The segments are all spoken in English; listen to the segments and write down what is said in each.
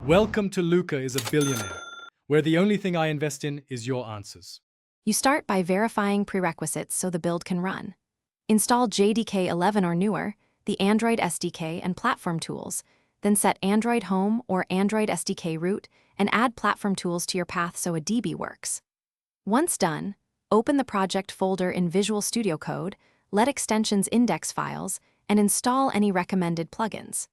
Welcome to Luca is a Billionaire, where the only thing I invest in is your answers. You start by verifying prerequisites so the build can run. Install JDK 11 or newer, the Android SDK and platform tools, then set Android Home or Android SDK root and add platform tools to your path so a DB works. Once done, open the project folder in Visual Studio Code, let extensions index files, and install any recommended plugins.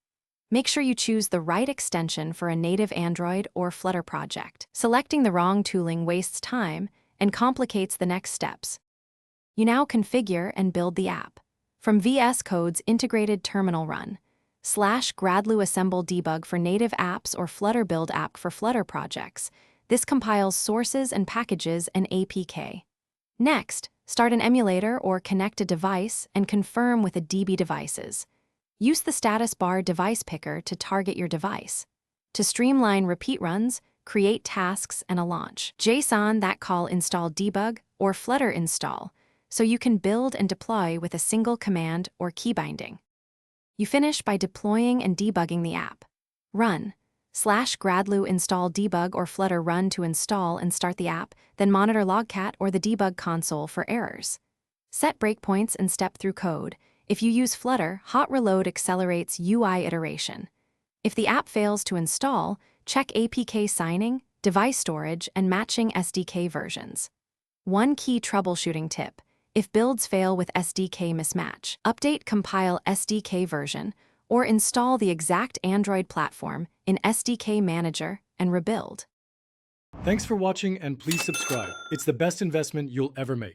Make sure you choose the right extension for a native Android or Flutter project. Selecting the wrong tooling wastes time and complicates the next steps. You now configure and build the app. From VSCode's integrated terminal run, /gradlu assemble debug for native apps or Flutter build app for Flutter projects. This compiles sources and packages and APK. Next, start an emulator or connect a device and confirm with a DB devices. Use the status bar device picker to target your device. To streamline repeat runs, create tasks and a launch. JSON that call install debug or Flutter install, so you can build and deploy with a single command or key binding. You finish by deploying and debugging the app. Run /gradlu install debug or Flutter run to install and start the app, then monitor Logcat or the debug console for errors. Set breakpoints and step through code. If you use Flutter, hot reload accelerates UI iteration. If the app fails to install, check APK signing, device storage, and matching SDK versions. One key troubleshooting tip: if builds fail with SDK mismatch, update compile SDK version or install the exact Android platform in SDK Manager and rebuild. Thanks for watching and please subscribe. It's the best investment you'll ever make.